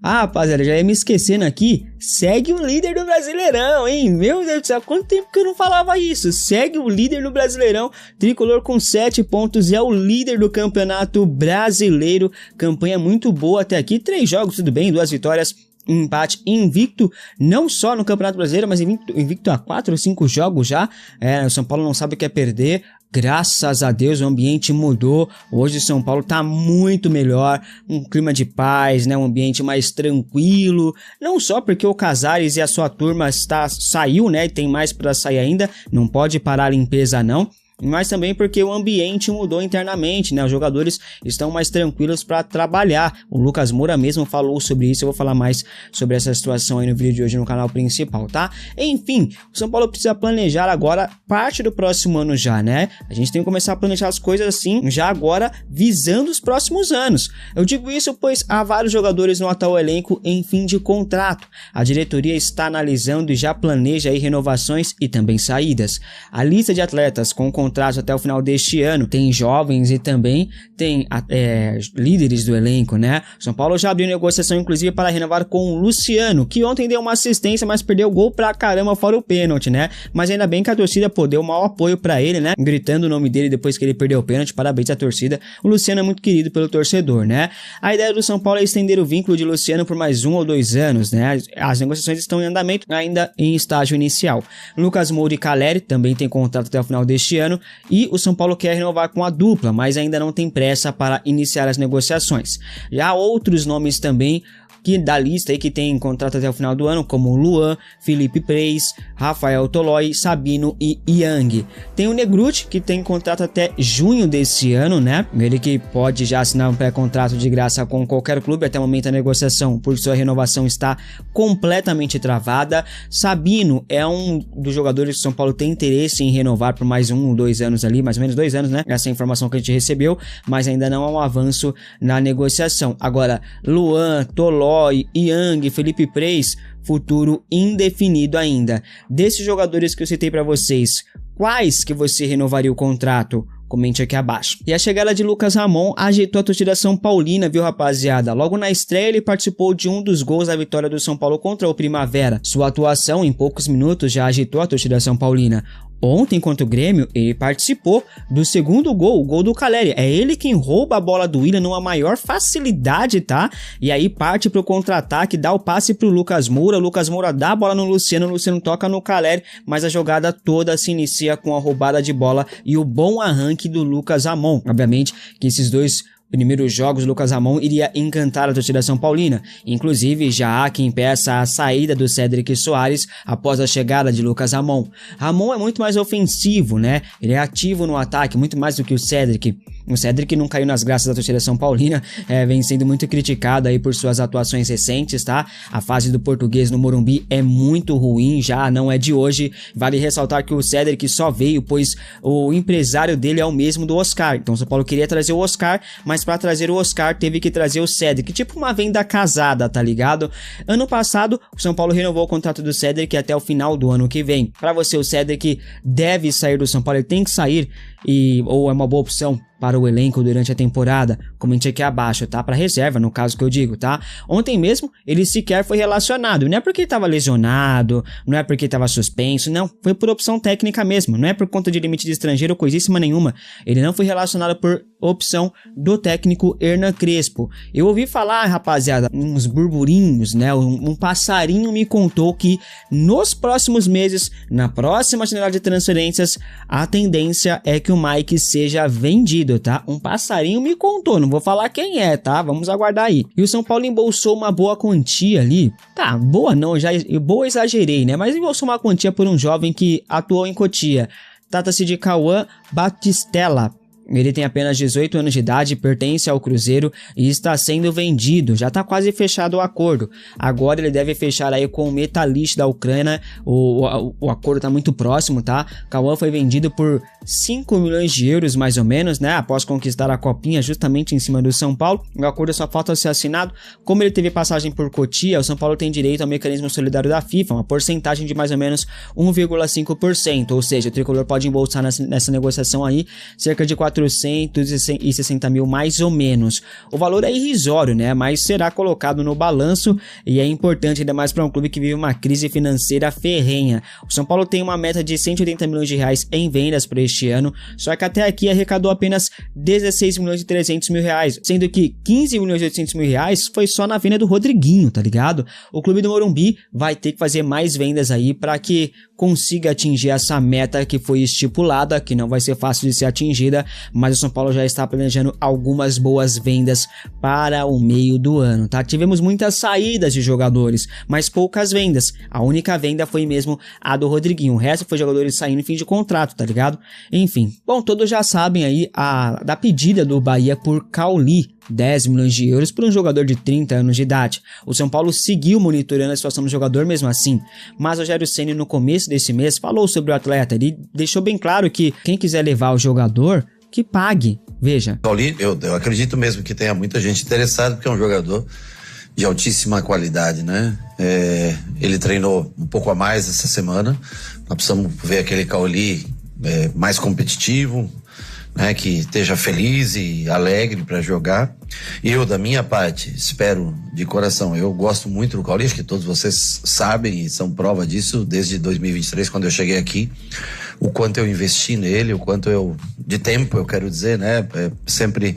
Ah, rapaziada, já ia me esquecendo aqui, segue o líder do Brasileirão, hein? Meu Deus do céu, quanto tempo que eu não falava isso? Segue o líder do Brasileirão, tricolor com 7 pontos, é o líder do Campeonato Brasileiro, campanha muito boa até aqui, 3 jogos, tudo bem, 2 vitórias, um empate, invicto, não só no Campeonato Brasileiro, mas invicto a 4 ou 5 jogos já, o São Paulo não sabe o que é perder. Graças a Deus o ambiente mudou, hoje São Paulo tá muito melhor, um clima de paz, né, um ambiente mais tranquilo, não só porque o Casares e a sua turma saiu, né, e tem mais para sair ainda, não pode parar a limpeza não, mas também porque o ambiente mudou internamente, né? Os jogadores estão mais tranquilos para trabalhar. O Lucas Moura mesmo falou sobre isso, eu vou falar mais sobre essa situação aí no vídeo de hoje no canal principal, tá? Enfim, o São Paulo precisa planejar agora parte do próximo ano já, né? A gente tem que começar a planejar as coisas assim, já agora, visando os próximos anos. Eu digo isso pois há vários jogadores no atual elenco em fim de contrato. A diretoria está analisando e já planeja aí renovações e também saídas. A lista de atletas com contrato até o final deste ano, tem jovens e também tem líderes do elenco, né? São Paulo já abriu negociação inclusive para renovar com o Luciano, que ontem deu uma assistência, mas perdeu o gol pra caramba fora o pênalti, né? Mas ainda bem que a torcida deu maior apoio pra ele, né? Gritando o nome dele depois que ele perdeu o pênalti, parabéns à torcida. O Luciano é muito querido pelo torcedor, né? A ideia do São Paulo é estender o vínculo de Luciano por mais 1 ou 2 anos, né? As negociações estão em andamento, ainda em estágio inicial. Lucas Moura e Caleri também tem contrato até o final deste ano, e o São Paulo quer renovar com a dupla, mas ainda não tem pressa para iniciar as negociações. Já outros nomes também que da lista aí que tem contrato até o final do ano, como Luan, Felipe Preis, Rafael Tolói, Sabino e Yang. Tem o Negruti, que tem contrato até junho desse ano, né? Ele que pode já assinar um pré-contrato de graça com qualquer clube, até o momento a negociação por sua renovação está completamente travada. Sabino é um dos jogadores que o São Paulo tem interesse em renovar por mais 1 ou 2 anos ali, mais ou menos 2 anos, né? Essa é a informação que a gente recebeu, mas ainda não há um avanço na negociação. Agora, Luan, Tolói, Yang, Felipe Preis, futuro indefinido ainda. Desses jogadores que eu citei para vocês, quais que você renovaria o contrato? Comente aqui abaixo. E a chegada de Lucas Ramon agitou a torcida São Paulina, viu, rapaziada? Logo na estreia ele participou de um dos gols da vitória do São Paulo contra o Primavera. Sua atuação em poucos minutos já agitou a torcida São Paulina. Ontem contra o Grêmio, ele participou do segundo gol, o gol do Caleri. É ele quem rouba a bola do Willian numa maior facilidade, tá? E aí parte pro contra-ataque, dá o passe pro Lucas Moura dá a bola no Luciano, o Luciano toca no Caleri, mas a jogada toda se inicia com a roubada de bola e o bom arranque do Lucas Ramon. Obviamente que esses dois primeiros jogos, Lucas Ramon iria encantar a torcida São Paulina. Inclusive, já há quem peça a saída do Cédric Soares após a chegada de Lucas Ramon. Ramon é muito mais ofensivo, né? Ele é ativo no ataque, muito mais do que o Cédric. O Cédric não caiu nas graças da torcida São Paulina, vem sendo muito criticado aí por suas atuações recentes, tá? A fase do português no Morumbi é muito ruim, já não é de hoje. Vale ressaltar que o Cédric só veio, pois o empresário dele é o mesmo do Oscar. Então o São Paulo queria trazer o Oscar, mas para trazer o Oscar teve que trazer o Cédric, tipo uma venda casada, tá ligado? Ano passado, o São Paulo renovou o contrato do Cédric até o final do ano que vem. Para você, o Cédric deve sair do São Paulo, ele tem que sair, ou é uma boa opção para o elenco durante a temporada? Comente aqui abaixo, tá? Para reserva, no caso que eu digo, tá? Ontem mesmo, ele sequer foi relacionado. Não é porque ele estava lesionado, não é porque estava suspenso, não. Foi por opção técnica mesmo. Não é por conta de limite de estrangeiro ou coisíssima nenhuma. Ele não foi relacionado por opção do técnico Hernan Crespo. Eu ouvi falar, rapaziada, uns burburinhos, né? Um passarinho me contou que nos próximos meses, na próxima janela de transferências, a tendência é que o Mike seja vendido, tá? Um passarinho me contou, não vou falar quem é, tá? Vamos aguardar aí. E o São Paulo embolsou uma boa quantia ali. Tá, boa não, boa exagerei, né? Mas embolsou uma quantia por um jovem que atuou em Cotia. Trata-se de Cauã Batistella. Ele tem apenas 18 anos de idade, pertence ao Cruzeiro e está sendo vendido. Já está quase fechado o acordo. Agora ele deve fechar aí com o Metalist da Ucrânia. O acordo está muito próximo, tá? Cauã foi vendido por 5 milhões de euros mais ou menos, né, após conquistar a copinha justamente em cima do São Paulo. O acordo só falta ser assinado. Como ele teve passagem por Cotia, o São Paulo tem direito ao mecanismo solidário da FIFA, uma porcentagem de mais ou menos 1,5%, ou seja, o tricolor pode embolsar nessa negociação aí cerca de 460 mil mais ou menos. O valor é irrisório, né, mas será colocado no balanço e é importante ainda mais para um clube que vive uma crise financeira ferrenha. O São Paulo tem uma meta de 180 milhões de reais em vendas para este ano, só que até aqui arrecadou apenas 16 milhões e 300 mil reais, sendo que 15 milhões e 800 mil reais foi só na venda do Rodriguinho, tá ligado? O clube do Morumbi vai ter que fazer mais vendas aí para que consiga atingir essa meta que foi estipulada, que não vai ser fácil de ser atingida, mas o São Paulo já está planejando algumas boas vendas para o meio do ano, tá? Tivemos muitas saídas de jogadores, mas poucas vendas. A única venda foi mesmo a do Rodriguinho, o resto foi jogadores saindo em fim de contrato, tá ligado? Enfim, bom, todos já sabem aí da pedida do Bahia por Cauli, 10 milhões de euros por um jogador de 30 anos de idade. O São Paulo seguiu monitorando a situação do jogador mesmo assim, mas o Rogério Ceni no começo desse mês falou sobre o atleta. Ele deixou bem claro que quem quiser levar o jogador, que pague. Veja. Cauli, eu acredito mesmo que tenha muita gente interessada, porque é um jogador de altíssima qualidade, né? Ele treinou um pouco a mais essa semana. Nós precisamos ver aquele Cauli mais competitivo, né, que esteja feliz e alegre para jogar. E eu, da minha parte, espero de coração, eu gosto muito do Cauli, acho que todos vocês sabem e são prova disso desde 2023, quando eu cheguei aqui, o quanto eu investi nele, o quanto de tempo eu quero dizer, né, sempre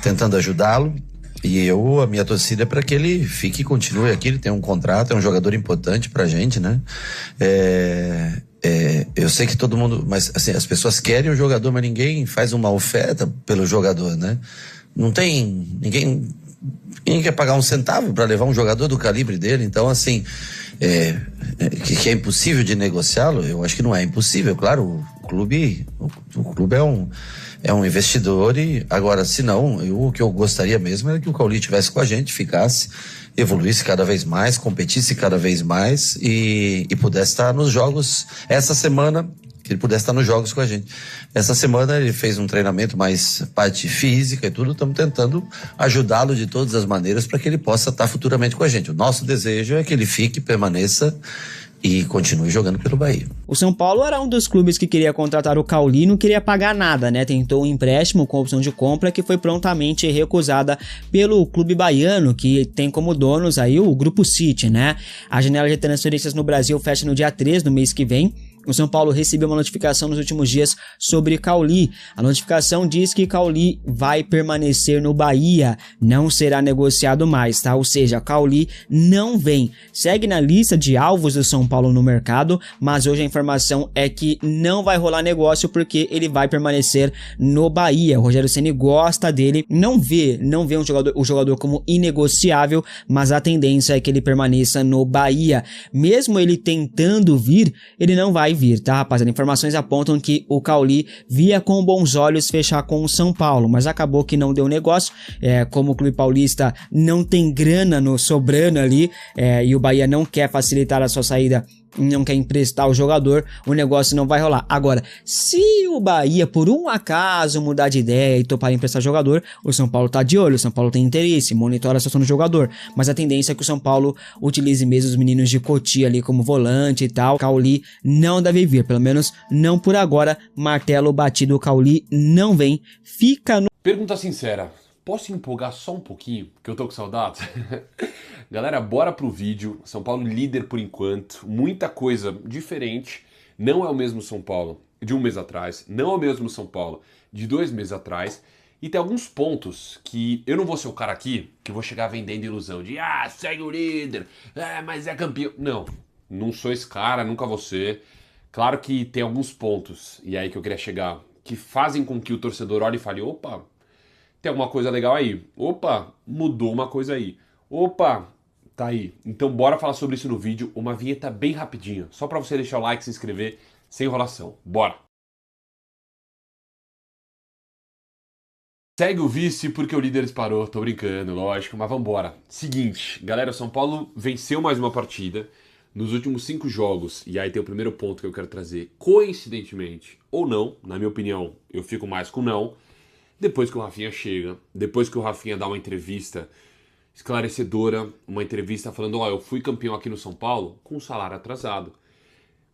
tentando ajudá-lo. E a minha torcida é para que ele fique e continue aqui. Ele tem um contrato, é um jogador importante pra gente, né? Eu sei que todo mundo, mas assim, as pessoas querem o jogador, mas ninguém faz uma oferta pelo jogador, né? Não tem, ninguém quer pagar um centavo para levar um jogador do calibre dele. Então, assim, que é impossível de negociá-lo, eu acho que não é impossível. Claro, o clube é um investidor e agora, se não, o que eu gostaria mesmo era que o Cauli estivesse com a gente, ficasse, evoluísse cada vez mais, competisse cada vez mais e pudesse estar nos jogos essa semana, que ele pudesse estar nos jogos com a gente. Essa semana ele fez um treinamento mais parte física e tudo, estamos tentando ajudá-lo de todas as maneiras para que ele possa estar futuramente com a gente. O nosso desejo é que ele fique, permaneça e continue jogando pelo Bahia. O São Paulo era um dos clubes que queria contratar o Cauli e não queria pagar nada, né? Tentou um empréstimo com opção de compra que foi prontamente recusada pelo clube baiano, que tem como donos aí o Grupo City, né? A janela de transferências no Brasil fecha no dia 3 do mês que vem. O São Paulo recebeu uma notificação nos últimos dias sobre Cauli. A notificação diz que Cauli vai permanecer no Bahia, não será negociado mais, tá? Ou seja, Cauli não vem. Segue na lista de alvos do São Paulo no mercado, mas hoje a informação é que não vai rolar negócio porque ele vai permanecer no Bahia. O Rogério Ceni gosta dele, não vê o jogador como inegociável, mas a tendência é que ele permaneça no Bahia. Mesmo ele tentando vir, ele não vai vir, tá, rapaziada? Informações apontam que o Cauli via com bons olhos fechar com o São Paulo, mas acabou que não deu negócio. Como o clube paulista não tem grana sobrando ali, e o Bahia não quer facilitar a sua saída, não quer emprestar o jogador, o negócio não vai rolar. Agora, se o Bahia por um acaso mudar de ideia e topar emprestar jogador, o São Paulo tá de olho, o São Paulo tem interesse, monitora a situação do jogador, mas a tendência é que o São Paulo utilize mesmo os meninos de Cotia ali como volante e tal. Cauli não deve vir, pelo menos não por agora. Martelo batido, o Cauli não vem, fica no... Pergunta sincera, posso empolgar só um pouquinho, que eu tô com saudade? Galera, bora pro vídeo. São Paulo líder por enquanto, muita coisa diferente. Não é o mesmo São Paulo de um mês atrás, não é o mesmo São Paulo de 2 meses atrás. E tem alguns pontos que eu não vou ser o cara aqui que vou chegar vendendo ilusão de segue o líder, mas é campeão. Não sou esse cara, nunca vou ser. Claro que tem alguns pontos, e é aí que eu queria chegar, que fazem com que o torcedor olhe e fale, opa, tem alguma coisa legal aí. Opa, mudou uma coisa aí. Opa, tá aí. Então bora falar sobre isso no vídeo. Uma vinheta bem rapidinho. Só pra você deixar o like, se inscrever, sem enrolação. Bora! Segue o vice porque o líder disparou. Tô brincando, lógico, mas vambora. Seguinte, galera, o São Paulo venceu mais uma partida. nos últimos 5 jogos, e aí tem o primeiro ponto que eu quero trazer, coincidentemente ou não, na minha opinião, eu fico mais com não, depois que o Rafinha chega, depois que o Rafinha dá uma entrevista esclarecedora, uma entrevista falando, eu fui campeão aqui no São Paulo com um salário atrasado.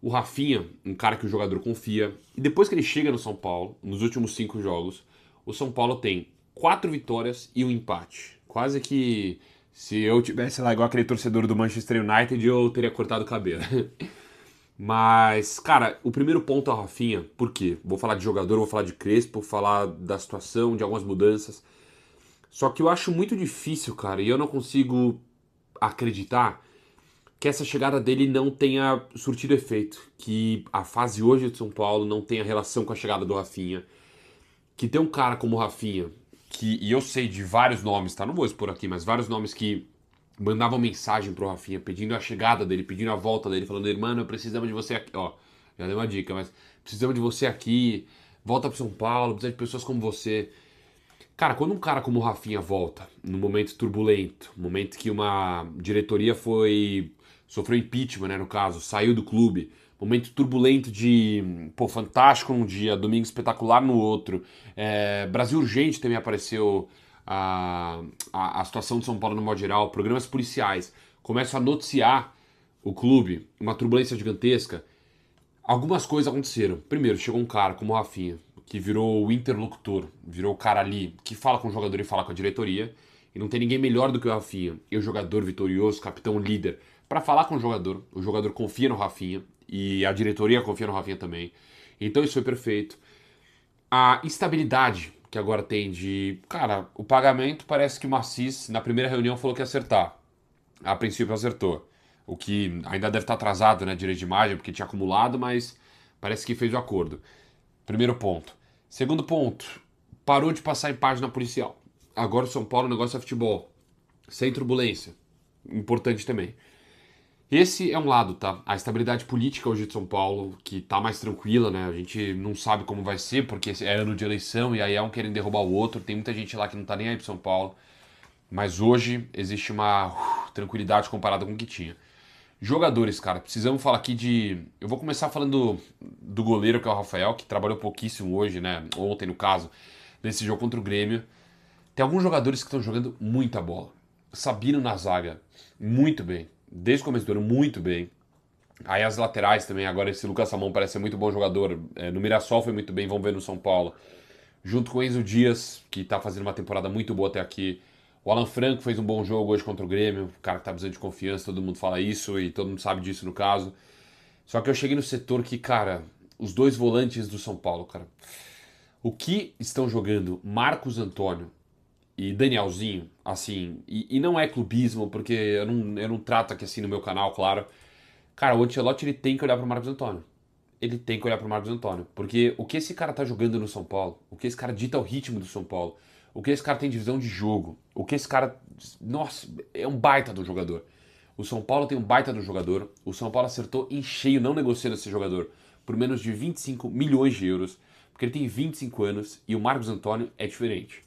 O Rafinha, um cara que o jogador confia, e depois que ele chega no São Paulo, nos últimos 5 jogos, o São Paulo tem 4 vitórias e um empate. Quase que se eu tivesse lá igual aquele torcedor do Manchester United, eu teria cortado o cabelo. Mas, cara, o primeiro ponto é o Rafinha, por quê? Vou falar de jogador, vou falar de Crespo, vou falar da situação, de algumas mudanças. Só que eu acho muito difícil, cara, e eu não consigo acreditar que essa chegada dele não tenha surtido efeito. Que a fase hoje de São Paulo não tenha relação com a chegada do Rafinha. Que tem um cara como o Rafinha, e eu sei de vários nomes, tá? Não vou expor aqui, mas vários nomes que mandavam mensagem pro Rafinha, pedindo a chegada dele, pedindo a volta dele, falando, mano, precisamos de você aqui. Ó, já dei uma dica, mas precisamos de você aqui, volta pro São Paulo, precisa de pessoas como você. Cara, quando um cara como o Rafinha volta, num momento turbulento, momento que uma diretoria sofreu impeachment, né, no caso, saiu do clube, momento turbulento de, fantástico num dia, domingo espetacular no outro, Brasil Urgente também apareceu, a situação de São Paulo no modo geral, programas policiais começam a noticiar o clube, uma turbulência gigantesca, algumas coisas aconteceram. Primeiro, chegou um cara como o Rafinha, que virou o interlocutor, virou o cara ali que fala com o jogador e fala com a diretoria, e não tem ninguém melhor do que o Rafinha, e o jogador vitorioso, capitão, líder, para falar com o jogador confia no Rafinha, e a diretoria confia no Rafinha também, então isso foi perfeito. A instabilidade que agora tem de, cara, o pagamento parece que o Assis, na primeira reunião, falou que ia acertar, a princípio acertou, o que ainda deve estar atrasado, né, direito de imagem, porque tinha acumulado, mas parece que fez o acordo. Primeiro ponto. Segundo ponto, parou de passar em página policial. Agora o São Paulo, o negócio é futebol. Sem turbulência. Importante também. Esse é um lado, tá? A estabilidade política hoje de São Paulo, que tá mais tranquila, né? A gente não sabe como vai ser, porque é ano de eleição e aí é um querendo derrubar o outro. Tem muita gente lá que não tá nem aí pro São Paulo. Mas hoje existe uma tranquilidade comparada com o que tinha. Jogadores, cara, precisamos falar aqui de... Eu vou começar falando do goleiro, que é o Rafael, que trabalhou pouquíssimo hoje, né? Ontem, no caso, nesse jogo contra o Grêmio. Tem alguns jogadores que estão jogando muita bola. Sabino na zaga, muito bem. Desde o começo do ano, muito bem. Aí as laterais também, agora esse Lucas Samão parece ser muito bom jogador. No Mirassol foi muito bem, vamos ver no São Paulo. Junto com o Enzo Dias, que tá fazendo uma temporada muito boa até aqui. O Alan Franco fez um bom jogo hoje contra o Grêmio, o cara que tá precisando de confiança, todo mundo fala isso e todo mundo sabe disso no caso. Só que eu cheguei no setor que, cara, os dois volantes do São Paulo, cara, o que estão jogando Marcos Antônio e Danielzinho, assim, e não é clubismo, porque eu não trato aqui assim no meu canal, claro. Cara, o Ancelotti, ele tem que olhar pro Marcos Antônio. Ele tem que olhar pro Marcos Antônio, porque o que esse cara tá jogando no São Paulo, o que esse cara dita o ritmo do São Paulo, o que esse cara tem de visão de jogo, o que esse cara... Nossa, é um baita do jogador. O São Paulo tem um baita do jogador, o São Paulo acertou em cheio não negociando esse jogador por menos de 25 milhões de euros, porque ele tem 25 anos e o Marcos Antônio é diferente.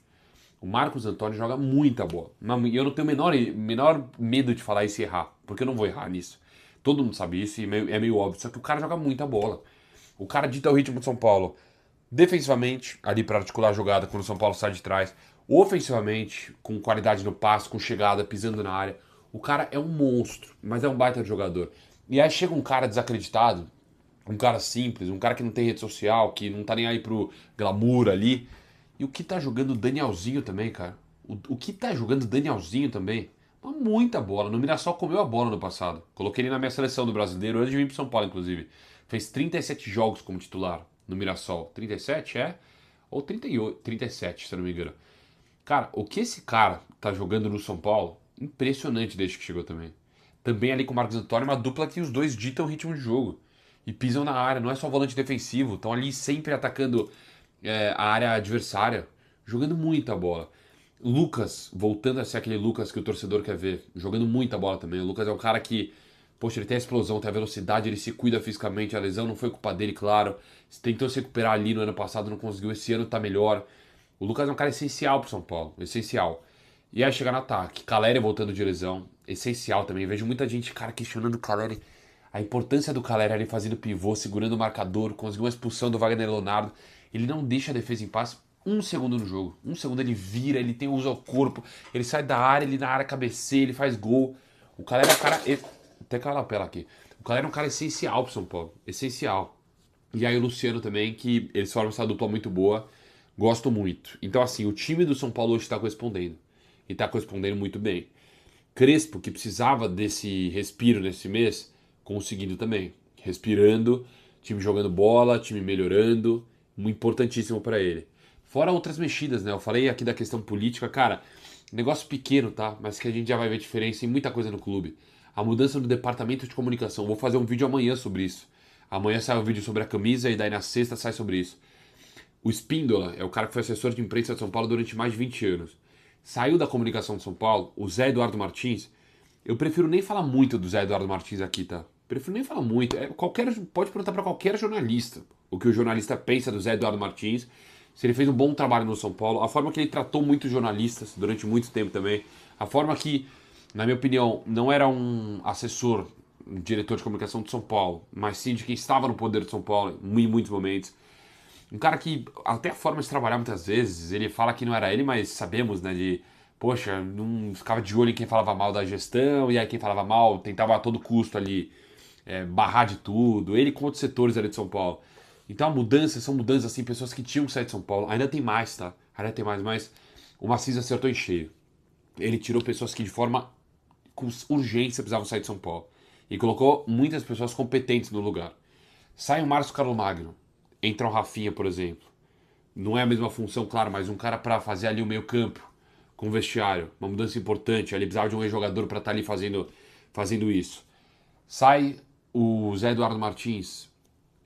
O Marcos Antônio joga muita bola. E eu não tenho o menor medo de falar isso e errar, porque eu não vou errar nisso. Todo mundo sabe isso e é meio óbvio, só que o cara joga muita bola. O cara dita o ritmo do São Paulo. Defensivamente, ali para articular a jogada quando o São Paulo sai de trás. Ofensivamente, com qualidade no passe, com chegada, pisando na área. O cara é um monstro, mas é um baita de jogador. E aí chega um cara desacreditado, um cara simples, um cara que não tem rede social, que não tá nem aí pro glamour ali. E o que tá jogando o Danielzinho também, cara? O que tá jogando o Danielzinho também? Muita bola. No Mirassol comeu a bola no passado. Coloquei ele na minha seleção do brasileiro, antes de vir pro São Paulo, inclusive. Fez 37 jogos como titular no Mirassol. 37 é? Ou 38, 37, se eu não me engano. Cara, o que esse cara tá jogando no São Paulo, impressionante desde que chegou também. Também ali com o Marcos Antônio, uma dupla que os dois ditam o ritmo de jogo. E pisam na área, não é só volante defensivo. Estão ali sempre atacando a área adversária, jogando muita bola. Lucas, voltando a ser aquele Lucas que o torcedor quer ver, jogando muita bola também. O Lucas é um cara que, poxa, ele tem a explosão, tem a velocidade, ele se cuida fisicamente, a lesão não foi culpa dele, claro. Tentou se recuperar ali no ano passado, não conseguiu, esse ano tá melhor. O Lucas é um cara essencial pro São Paulo, essencial. E aí chegar no ataque, Caleri voltando de lesão, essencial também. Vejo muita gente, cara, questionando o Caleri. A importância do Calera ali fazendo pivô, segurando o marcador, conseguiu uma expulsão do Wagner Leonardo. Ele não deixa a defesa em paz um segundo no jogo. Um segundo ele vira, ele tem uso ao corpo, ele sai da área, ele na área cabeceia, ele faz gol. O Calera é um cara... Até caiu a lapela aqui. O Calera é um cara essencial pro São Paulo. Essencial. E aí o Luciano também, que eles formam essa dupla muito boa. Gosto muito. Então assim, o time do São Paulo hoje está correspondendo. E está correspondendo muito bem. Crespo, que precisava desse respiro nesse mês, conseguindo também. Respirando, time jogando bola, time melhorando. Importantíssimo para ele. Fora outras mexidas, né? Eu falei aqui da questão política. Cara, negócio pequeno, tá? Mas que a gente já vai ver diferença em muita coisa no clube. A mudança do departamento de comunicação. Vou fazer um vídeo amanhã sobre isso. Amanhã sai um vídeo sobre a camisa e daí na sexta sai sobre isso. O Espíndola é o cara que foi assessor de imprensa de São Paulo durante mais de 20 anos. Saiu da comunicação de São Paulo, o Zé Eduardo Martins. Eu prefiro nem falar muito do Zé Eduardo Martins aqui, tá? Prefiro nem falar muito. Pode perguntar para qualquer jornalista o que o jornalista pensa do Zé Eduardo Martins. Se ele fez um bom trabalho no São Paulo. A forma que ele tratou muitos jornalistas durante muito tempo também. A forma que, na minha opinião, não era um assessor, um diretor de comunicação de São Paulo, mas sim de quem estava no poder de São Paulo em muitos momentos. Um cara que, até a forma de trabalhar muitas vezes, ele fala que não era ele, mas sabemos, né, de... Poxa, não ficava de olho em quem falava mal da gestão, e aí quem falava mal tentava a todo custo ali barrar de tudo. Ele com outros setores ali de São Paulo. Então são mudanças assim, pessoas que tinham que sair de São Paulo. Ainda tem mais, tá? Ainda tem mais, mas o Maciz acertou em cheio. Ele tirou pessoas que de forma, com urgência, precisavam sair de São Paulo. E colocou muitas pessoas competentes no lugar. Sai o Márcio Carlomagno. Entra o Rafinha, por exemplo. Não é a mesma função, claro, mas um cara para fazer ali o meio campo, com o vestiário. Uma mudança importante. Ele precisava de um ex-jogador para estar ali fazendo isso. Sai o Zé Eduardo Martins.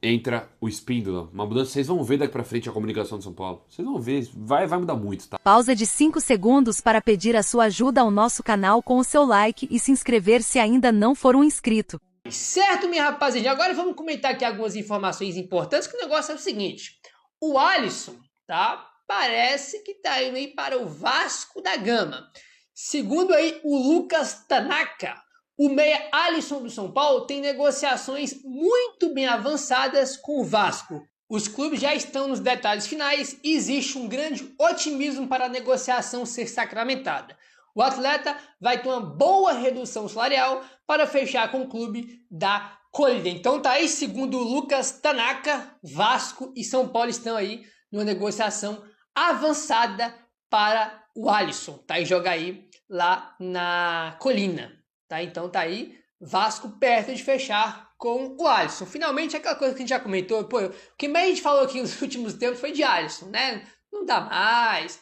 Entra o Espíndola. Uma mudança, vocês vão ver daqui pra frente a comunicação de São Paulo. Vocês vão ver, vai mudar muito, tá? Pausa de 5 segundos para pedir a sua ajuda ao nosso canal com o seu like e se inscrever se ainda não for um inscrito. Certo, minha rapaziada. Agora vamos comentar aqui algumas informações importantes, que o negócio é o seguinte. O Alisson, tá? Parece que tá indo aí para o Vasco da Gama. Segundo aí o Lucas Tanaka, o meia Alisson do São Paulo tem negociações muito bem avançadas com o Vasco. Os clubes já estão nos detalhes finais e existe um grande otimismo para a negociação ser sacramentada. O atleta vai ter uma boa redução salarial para fechar com o clube da Colina. Então tá aí, segundo o Lucas Tanaka, Vasco e São Paulo estão aí numa negociação avançada para o Alisson. Tá? E joga aí lá na Colina. Tá? Então tá aí, Vasco perto de fechar com o Alisson. Finalmente, aquela coisa que a gente já comentou, pô, o que mais a gente falou aqui nos últimos tempos foi de Alisson, né? Não dá mais,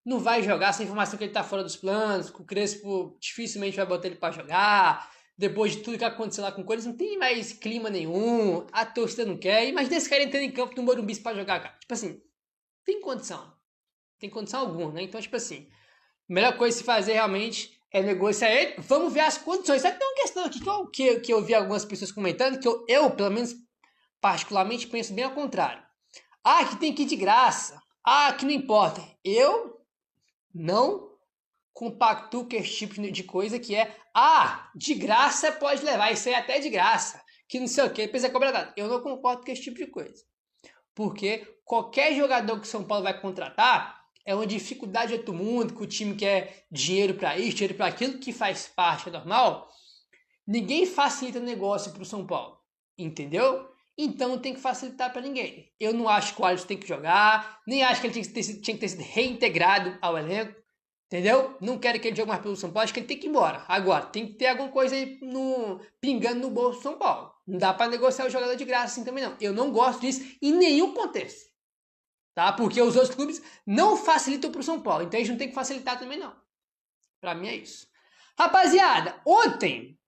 não vai jogar, essa informação que ele tá fora dos planos, que o Crespo dificilmente vai botar ele para jogar, depois de tudo que aconteceu lá com o Corinthians, não tem mais clima nenhum, a torcida não quer. Imagina esse cara entrando em campo no Morumbi para jogar, cara. Tipo assim, tem condição alguma, né? Então, tipo assim, a melhor coisa a se fazer realmente é negociar ele. Vamos ver as condições. Só que tem uma questão aqui que eu vi algumas pessoas comentando, que eu, pelo menos, particularmente, penso bem ao contrário. Ah, que tem que ir de graça. Ah, que não importa. Eu não compactuo com esse tipo de coisa que é, de graça pode levar, isso aí até de graça, que não sei o que, depois é cobrado. Eu não concordo com esse tipo de coisa. Porque qualquer jogador que o São Paulo vai contratar é uma dificuldade de outro mundo, que o time quer dinheiro para isso, dinheiro para aquilo, que faz parte, é normal. Ninguém facilita negócio para o São Paulo, entendeu? Então não tem que facilitar para ninguém. Eu não acho que o Alisson tem que jogar, nem acho que ele tinha que ter sido reintegrado ao elenco, entendeu? Não quero que ele jogue mais pelo São Paulo, acho que ele tem que ir embora. Agora, tem que ter alguma coisa aí pingando no bolso do São Paulo. Não dá para negociar o jogador de graça assim também não. Eu não gosto disso em nenhum contexto. Tá? Porque os outros clubes não facilitam para o São Paulo. Então a gente não tem que facilitar também não. Para mim é isso. Rapaziada, ontem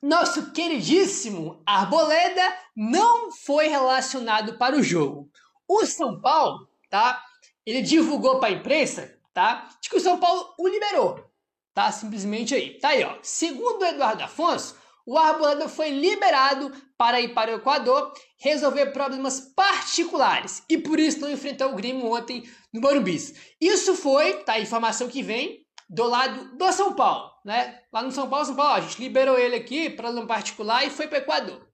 nosso queridíssimo Arboleda não foi relacionado para o jogo. O São Paulo, tá? Ele divulgou para a imprensa, tá? De que o São Paulo o liberou, tá? Simplesmente aí. Tá aí, ó. Segundo o Eduardo Afonso, o Arboleda foi liberado para ir para o Equador resolver problemas particulares e por isso não enfrentou o Grêmio ontem no Morumbi. Isso foi, tá? A informação que vem do lado do São Paulo, né? Lá no São Paulo, ó, a gente liberou ele aqui para um particular e foi para o Equador.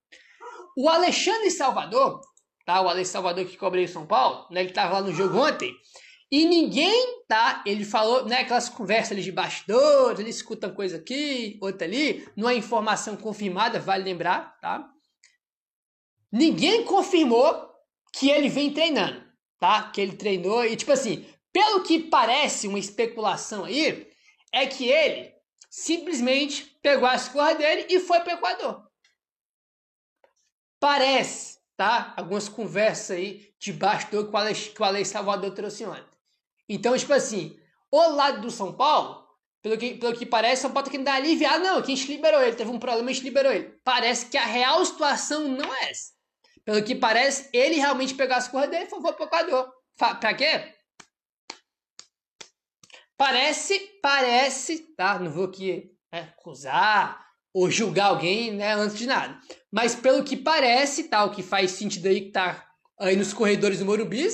o Alexandre Salvador, tá? O Alexandre Salvador que cobriu São Paulo, né? Ele tava lá no jogo ontem. E ninguém, tá? Ele falou, né? Aquelas conversas ali de bastidores, eles escutam coisa aqui, outra ali. Não é informação confirmada, vale lembrar, tá? Ninguém confirmou que ele vem treinando, tá? Que ele treinou e, tipo assim, pelo que parece uma especulação aí, é que ele simplesmente pegou as coisas dele e foi pro Equador. Parece, tá? Algumas conversas aí de bastidor que o Alex Salvador trouxe ontem. Então, tipo assim, o lado do São Paulo, pelo que parece, São Paulo tá querendo dar aliviado. Não, que a gente liberou ele, teve um problema, a gente liberou ele. Parece que a real situação não é essa. Pelo que parece, ele realmente pegou as coisas dele e foi pro Equador. Pra quê? Parece, tá? Não vou aqui acusar ou julgar alguém, né, antes de nada. Mas pelo que parece, tá? O que faz sentido aí que tá aí nos corredores do Morumbi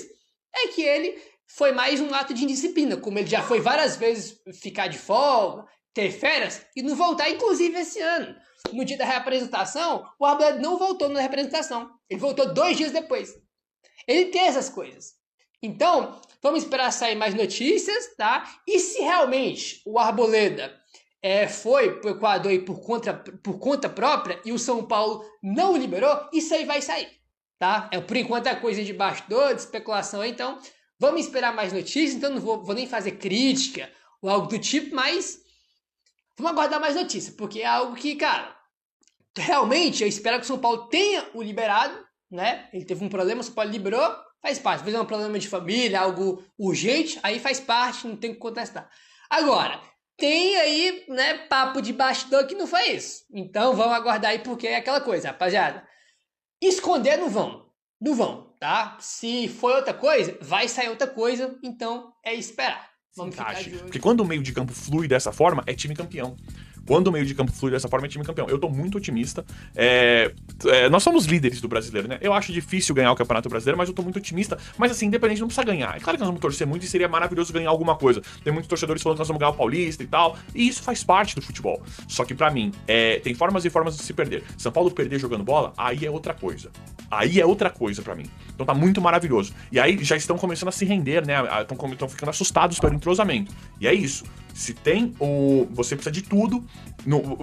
é que ele foi mais um ato de indisciplina, como ele já foi várias vezes ficar de folga, ter férias e não voltar, inclusive esse ano. No dia da reapresentação, o Arboleda não voltou na reapresentação. Ele voltou 2 dias depois. Ele tem essas coisas. Então, vamos esperar sair mais notícias, tá? E se realmente o Arboleda foi pro Equador e por conta própria e o São Paulo não o liberou, isso aí vai sair, tá? Por enquanto é coisa de bastidor, de especulação, então vamos esperar mais notícias. Então não vou nem fazer crítica ou algo do tipo, mas vamos aguardar mais notícias, porque é algo que, cara, realmente eu espero que o São Paulo tenha o liberado, né? Ele teve um problema, o São Paulo liberou, faz parte. Às vezes é um problema de família, algo urgente, aí faz parte, não tem que contestar. Agora, tem aí, né, papo de bastidor que não foi isso. Então vamos aguardar aí, porque é aquela coisa, rapaziada. Esconder não vão, tá? Se for outra coisa, vai sair outra coisa, então é esperar. Vamos ficar de olho. Porque quando o meio de campo flui dessa forma, é time campeão. Quando o meio de campo flui dessa forma, é time campeão. Eu tô muito otimista. Nós somos líderes do brasileiro, né? Eu acho difícil ganhar o Campeonato Brasileiro, mas eu tô muito otimista. Mas assim, independente, não precisa ganhar. É claro que nós vamos torcer muito e seria maravilhoso ganhar alguma coisa. Tem muitos torcedores falando que nós vamos ganhar o Paulista e tal. E isso faz parte do futebol. Só que pra mim, tem formas e formas de se perder. São Paulo perder jogando bola, aí é outra coisa. Aí é outra coisa pra mim. Então tá muito maravilhoso. E aí já estão começando a se render, né? Estão ficando assustados pelo entrosamento. E é isso. Se tem você precisa de tudo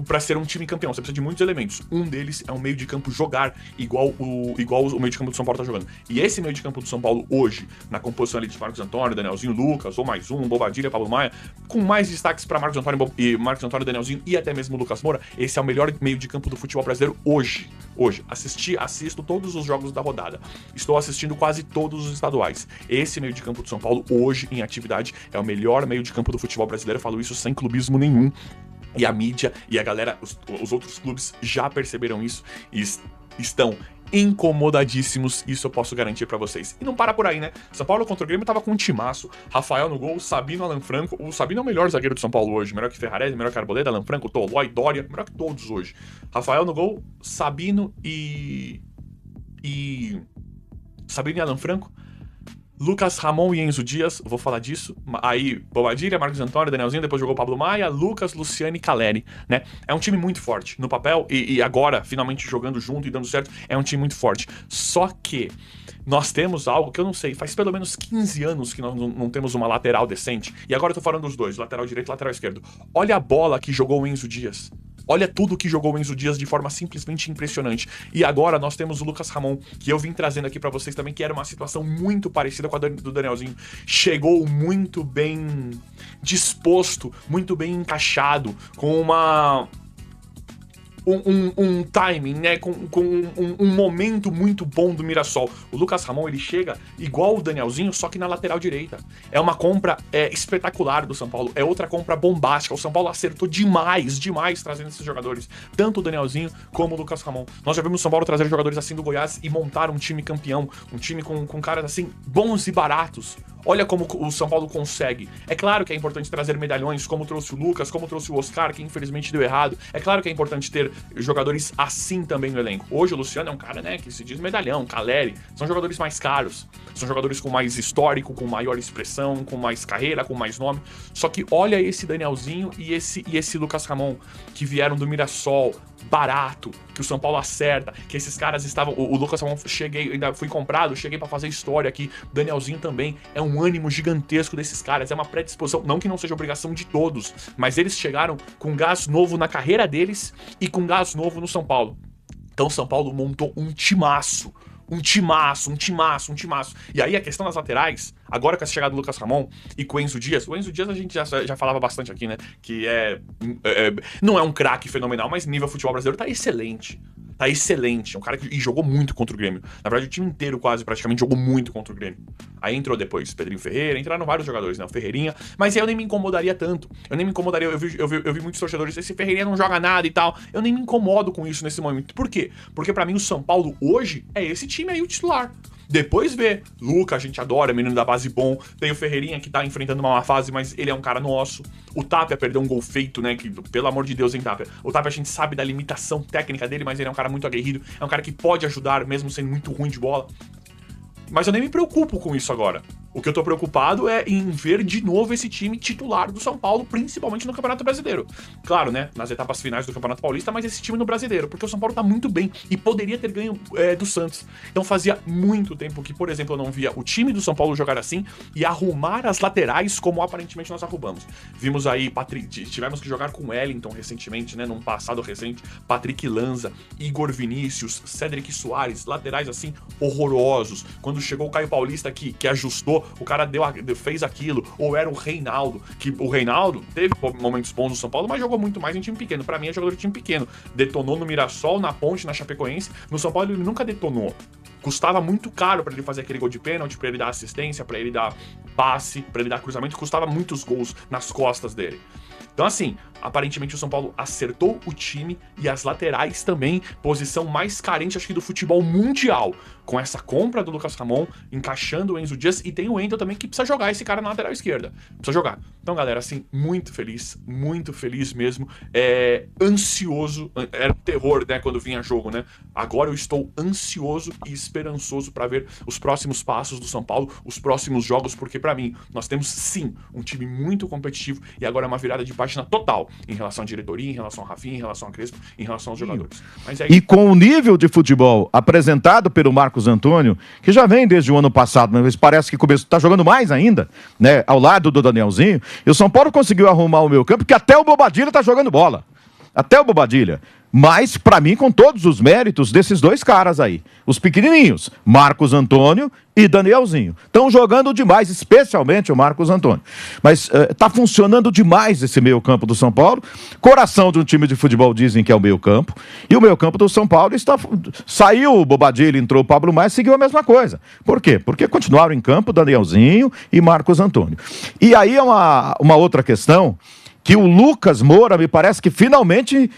pra ser um time campeão. Você precisa de muitos elementos. Um deles é o meio de campo jogar igual o meio de campo do São Paulo tá jogando. E esse meio de campo do São Paulo hoje, na composição ali de Marcos Antônio, Danielzinho, Lucas, ou mais um, Bobadilha, Pablo Maia, com mais destaques pra Marcos Antônio, Danielzinho e até mesmo o Lucas Moura, esse é o melhor meio de campo do futebol brasileiro hoje. Assisto todos os jogos da rodada. Estou assistindo quase todos os estaduais. Esse meio de campo do São Paulo, hoje, em atividade, é o melhor meio de campo do futebol brasileiro. Eu falo isso sem clubismo nenhum. E a mídia e a galera, os outros clubes já perceberam isso e estão incomodadíssimos, isso eu posso garantir pra vocês. E não para por aí, né? São Paulo contra o Grêmio tava com um timaço, Rafael no gol, Sabino, Alan Franco. O Sabino é o melhor zagueiro do São Paulo hoje, melhor que Ferrarese, melhor que Arboleda, Alan Franco, Tolói, Dória, melhor que todos hoje. Rafael no gol, Sabino e Alan Franco. Lucas, Ramon e Enzo Dias, vou falar disso. Aí, Bobadilha, Marcos Antônio, Danielzinho, depois jogou o Pablo Maia, Lucas, Luciano e Caleri, né? É um time muito forte no papel e agora, finalmente jogando junto e dando certo, é um time muito forte. Só que nós temos algo que eu não sei, faz pelo menos 15 anos que nós não temos uma lateral decente. E agora eu tô falando dos dois, lateral direito e lateral esquerdo. Olha a bola que jogou o Enzo Dias. Olha tudo que jogou o Enzo Dias de forma simplesmente impressionante. E agora nós temos o Lucas Ramon, que eu vim trazendo aqui pra vocês também, que era uma situação muito parecida com a do Danielzinho. Chegou muito bem disposto, muito bem encaixado, com um timing, né, com um momento muito bom do Mirassol. O Lucas Ramon, ele chega igual o Danielzinho, só que na lateral direita. É uma compra espetacular do São Paulo, é outra compra bombástica. O São Paulo acertou demais trazendo esses jogadores, tanto o Danielzinho como o Lucas Ramon. Nós já vimos o São Paulo trazer jogadores assim do Goiás e montar um time campeão, um time com caras assim, bons e baratos. Olha como o São Paulo consegue. É claro que é importante trazer medalhões, como trouxe o Lucas, como trouxe o Oscar, que infelizmente deu errado. É claro que é importante ter jogadores assim também no elenco. Hoje o Luciano é um cara, né, que se diz medalhão, Caleri. São jogadores mais caros. São jogadores com mais histórico, com maior expressão, com mais carreira, com mais nome. Só que olha esse Danielzinho e esse Lucas Ramon, que vieram do Mirassol, barato, que o São Paulo acerta, que esses caras estavam... O Lucas Ramon, ainda fui comprado, cheguei pra fazer história aqui, Danielzinho também, é um ânimo gigantesco desses caras, é uma predisposição, não que não seja obrigação de todos, mas eles chegaram com gás novo na carreira deles e com gás novo no São Paulo. Então o São Paulo montou um timaço. E aí a questão das laterais, agora com a chegada do Lucas Ramon e com o Enzo Dias a gente já falava bastante aqui, né? Que não é um craque fenomenal, mas nível futebol brasileiro tá excelente. É um cara que jogou muito contra o Grêmio. Na verdade, o time inteiro praticamente jogou muito contra o Grêmio. Aí entrou depois Pedrinho Ferreira, entraram vários jogadores, né? O Ferreirinha. Mas aí eu nem me incomodaria tanto. Eu vi muitos torcedores, esse Ferreirinha não joga nada e tal. Eu nem me incomodo com isso nesse momento. Por quê? Porque pra mim o São Paulo hoje é esse time aí, o titular. Depois vê Luca, a gente adora, menino da base bom. Tem o Ferreirinha que tá enfrentando uma má fase, mas ele é um cara nosso. O Tapia perdeu um gol feito, né? Que, pelo amor de Deus, hein, Tapia? O Tapia a gente sabe da limitação técnica dele, mas ele é um cara muito aguerrido. É um cara que pode ajudar, mesmo sendo muito ruim de bola. Mas eu nem me preocupo com isso agora. O que eu tô preocupado é em ver de novo esse time titular do São Paulo, principalmente no Campeonato Brasileiro. Claro, né, nas etapas finais do Campeonato Paulista, mas esse time no Brasileiro, porque o São Paulo tá muito bem e poderia ter ganho do Santos. Então fazia muito tempo que, por exemplo, eu não via o time do São Paulo jogar assim e arrumar as laterais como aparentemente nós arrumamos. Vimos aí, tivemos que jogar com o Wellington recentemente, né, num passado recente, Patrick Lanza, Igor Vinícius, Cédric Soares, laterais assim horrorosos. Quando chegou o Caio Paulista que ajustou, o cara fez aquilo, ou era o Reinaldo, que o Reinaldo teve momentos bons no São Paulo, mas jogou muito mais em time pequeno. Pra mim é jogador de time pequeno. Detonou no Mirassol, na Ponte, na Chapecoense. No São Paulo ele nunca detonou. Custava muito caro pra ele fazer aquele gol de pênalti, pra ele dar assistência, pra ele dar passe, pra ele dar cruzamento. Custava muitos gols nas costas dele. Então assim, aparentemente o São Paulo acertou o time e as laterais também, posição mais carente acho que do futebol mundial, com essa compra do Lucas Ramon, encaixando o Enzo Dias, e tem o Wendel também que precisa jogar esse cara na lateral esquerda, precisa jogar. Então galera, assim, muito feliz mesmo, ansioso, era um terror, né, quando vinha jogo, né, agora eu estou ansioso e esperançoso para ver os próximos passos do São Paulo, os próximos jogos, porque pra mim, nós temos sim, um time muito competitivo, e agora é uma virada de página total, em relação à diretoria, em relação ao Rafinha, em relação ao Crespo, em relação aos jogadores. Mas E com o nível de futebol apresentado pelo Marcos Antônio, que já vem desde o ano passado, mas parece que está jogando mais ainda, né, ao lado do Danielzinho, e o São Paulo conseguiu arrumar o meio campo, que até o Bobadilha está jogando bola. Até o Bobadilha. Mas, pra mim, com todos os méritos desses dois caras aí. Os pequenininhos, Marcos Antônio e Danielzinho. Estão jogando demais, especialmente o Marcos Antônio. Mas tá funcionando demais esse meio campo do São Paulo. Coração de um time de futebol dizem que é o meio campo. E o meio campo do São Paulo saiu o Bobadilha, entrou o Pablo Maia, seguiu a mesma coisa. Por quê? Porque continuaram em campo Danielzinho e Marcos Antônio. E aí é uma outra questão, que o Lucas Moura, me parece que finalmente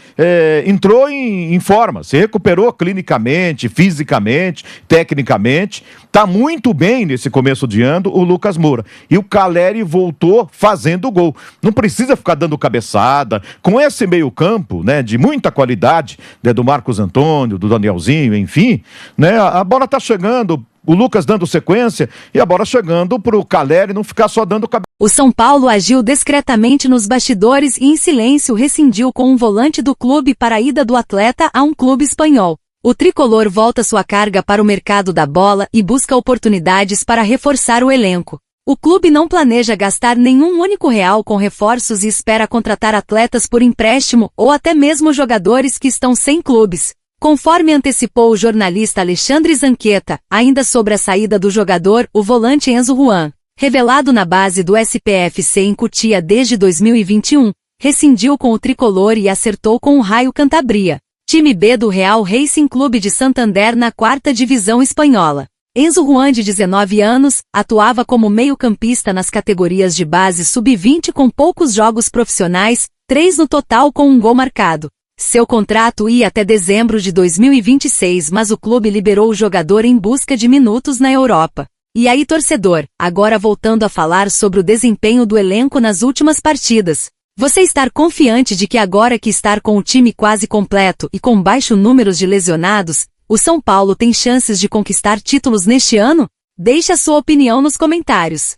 entrou em forma, se recuperou clinicamente, fisicamente, tecnicamente, está muito bem nesse começo de ano o Lucas Moura. E o Caleri voltou fazendo gol. Não precisa ficar dando cabeçada. Com esse meio campo, né, de muita qualidade, né, do Marcos Antônio, do Danielzinho, enfim, né, a bola está chegando, o Lucas dando sequência e a bola chegando para o Caleri não ficar só dando cabeça. O São Paulo agiu discretamente nos bastidores e em silêncio rescindiu com um volante do clube para a ida do atleta a um clube espanhol. O tricolor volta sua carga para o mercado da bola e busca oportunidades para reforçar o elenco. O clube não planeja gastar nenhum único real com reforços e espera contratar atletas por empréstimo ou até mesmo jogadores que estão sem clubes. Conforme antecipou o jornalista Alexandre Zanqueta, ainda sobre a saída do jogador, o volante Enzo Juan, revelado na base do SPFC em Cotia desde 2021, rescindiu com o tricolor e acertou com o Raio Cantabria, time B do Real Racing Clube de Santander na 4ª divisão espanhola. Enzo Juan, de 19 anos, atuava como meio-campista nas categorias de base sub-20 com poucos jogos profissionais, 3 no total com um gol marcado. Seu contrato ia até dezembro de 2026, mas o clube liberou o jogador em busca de minutos na Europa. E aí, torcedor, agora voltando a falar sobre o desempenho do elenco nas últimas partidas. Você está confiante de que agora que estar com o time quase completo e com baixo número de lesionados, o São Paulo tem chances de conquistar títulos neste ano? Deixe a sua opinião nos comentários.